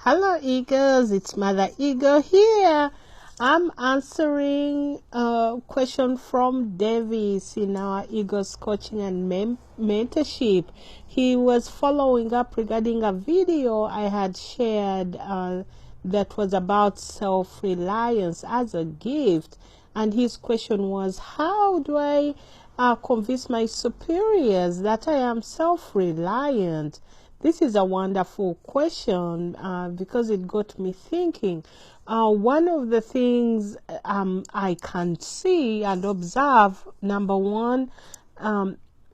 Hello Eagles, it's Mother Eagle here. I'm answering a question from Davis in our Eagles coaching and mentorship. He was following up regarding a video I had shared that was about self-reliance as a gift. And his question was, how do I convince my superiors that I am self-reliant? This is a wonderful question because it got me thinking. One of the things I can see and observe, number one,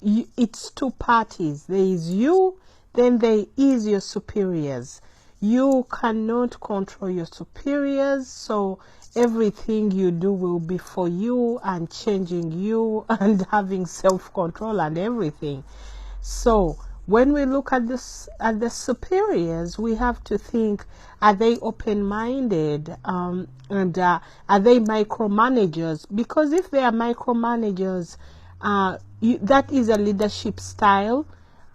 it's two parties. There is you, then there is your superiors. You cannot control your superiors, so everything you do will be for you and changing you and having self-control and everything. So when we look at this, at the superiors, we have to think: are they open-minded, and are they micromanagers? Because if they are micromanagers, that is a leadership style,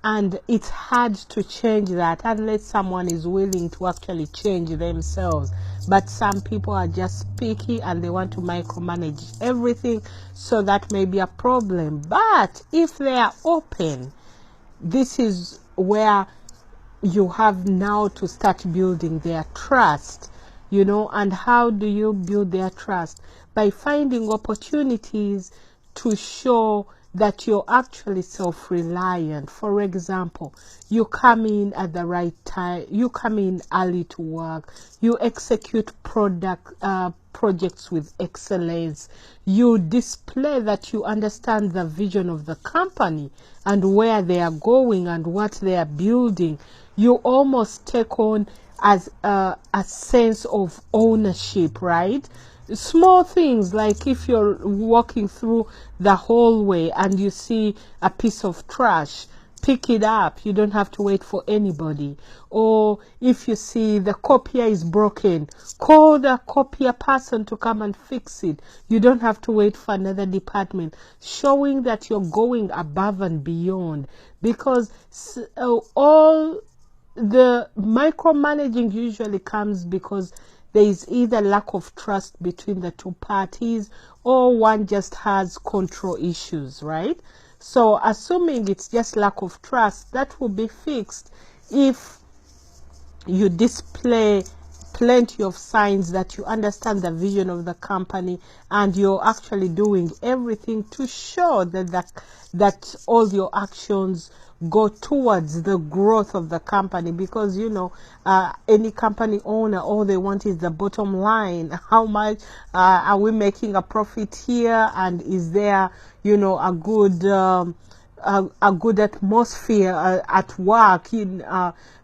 and it's hard to change that unless someone is willing to actually change themselves. But some people are just picky and they want to micromanage everything, so that may be a problem. But if they are open, this is where you have now to start building their trust, and how do you build their trust? By finding opportunities to show that you're actually self-reliant. For example, you come in at the right time, you come in early to work, you execute projects with excellence, you display that you understand the vision of the company and where they are going and what they are building. You almost take on as a sense of ownership, right? Small things like if you're walking through the hallway and you see a piece of trash, pick it up. You don't have to wait for anybody. Or if you see the copier is broken, call the copier person to come and fix it. You don't have to wait for another department. Showing that you're going above and beyond, because all the micromanaging usually comes because there is either lack of trust between the two parties, or one just has control issues, right? So assuming it's just lack of trust, that will be fixed if you display plenty of signs that you understand the vision of the company and you're actually doing everything to show that all your actions go towards the growth of the company. Because any company owner, all they want is the bottom line. How much are we making a profit here, and is there a good atmosphere at work,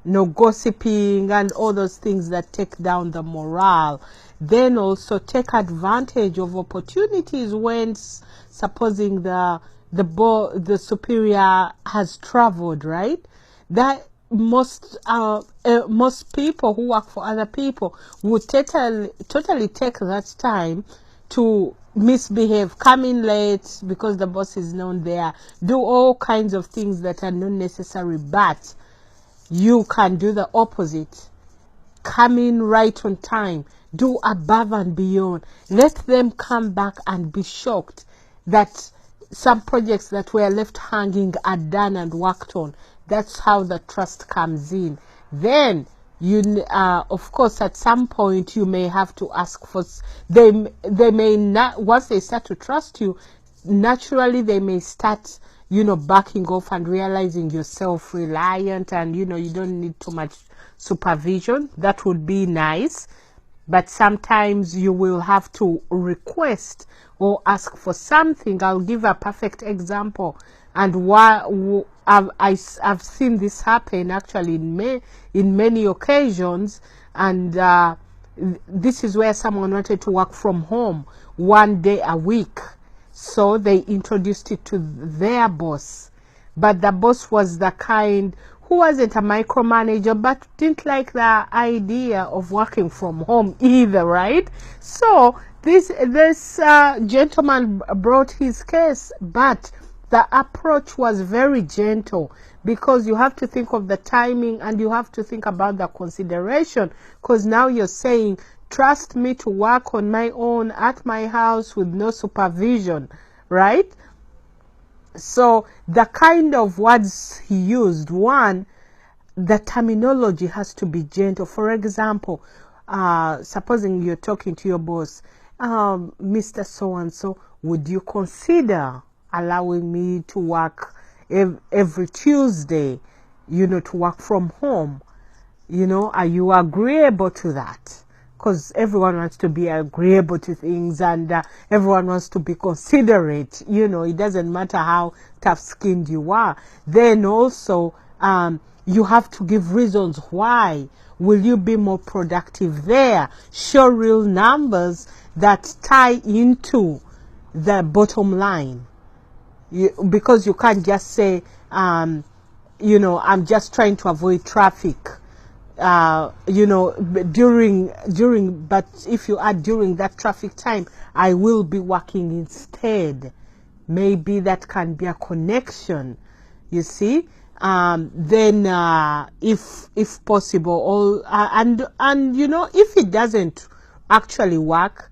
no gossiping and all those things that take down the morale. Then also take advantage of opportunities when supposing the superior has traveled, right? That most people who work for other people would totally take that time to misbehave, come in late because the boss is known there, do all kinds of things that are not necessary. But you can do the opposite. Come in right on time, do above and beyond. Let them come back and be shocked that some projects that were left hanging are done and worked on. That's how the trust comes in. Then of course, at some point you may have to ask for. They may not. Once they start to trust you, naturally they may start backing off and realizing you're self-reliant and you don't need too much supervision. That would be nice. But sometimes you will have to request or ask for something. I'll give a perfect example. And I've seen this happen actually in many occasions. And this is where someone wanted to work from home 1 day a week. So they introduced it to their boss. But the boss was the kind who wasn't a micromanager, but didn't like the idea of working from home either, right? So this gentleman brought his case, but the approach was very gentle. because you have to think of the timing and you have to think about the consideration, because now you're saying, trust me to work on my own at my house with no supervision, right? So the kind of words he used, one, the terminology has to be gentle. For example, supposing you're talking to your boss, Mr. So-and-so, would you consider allowing me to work every Tuesday, to work from home? Are you agreeable to that? Because everyone wants to be agreeable to things, and everyone wants to be considerate. It doesn't matter how tough-skinned you are. Then also, you have to give reasons why. Will you be more productive there? Show real numbers that tie into the bottom line. Because you can't just say, I'm just trying to avoid traffic. But if you add during that traffic time, I will be working instead. Maybe that can be a connection, you see. Then if possible, if it doesn't actually work,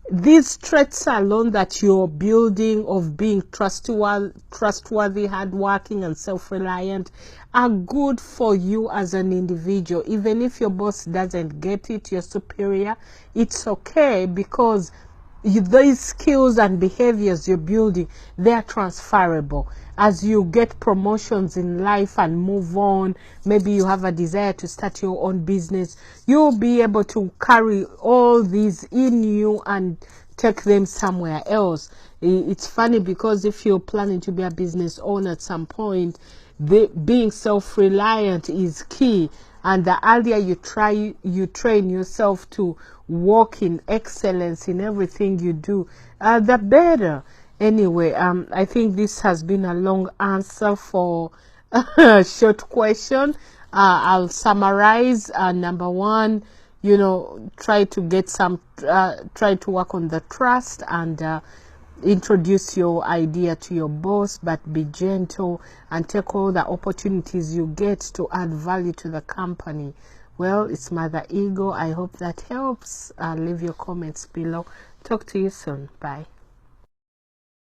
these traits alone that you're building of being trustworthy, hardworking, and self-reliant are good for you as an individual. Even if your boss doesn't get it, your superior, it's okay, because these skills and behaviors you're building, they are transferable. As you get promotions in life and move on, maybe you have a desire to start your own business, you'll be able to carry all these in you and take them somewhere else. It's funny, because if you're planning to be a business owner at some point, being self-reliant is key. And the earlier you train yourself to walk in excellence in everything you do, the better. Anyway, I think this has been a long answer for a short question. I'll summarize. Number one, try to work on the trust and introduce your idea to your boss, but be gentle and take all the opportunities you get to add value to the company. Well, it's Mother Ego. I hope that helps. Leave your comments below. Talk to you soon. Bye.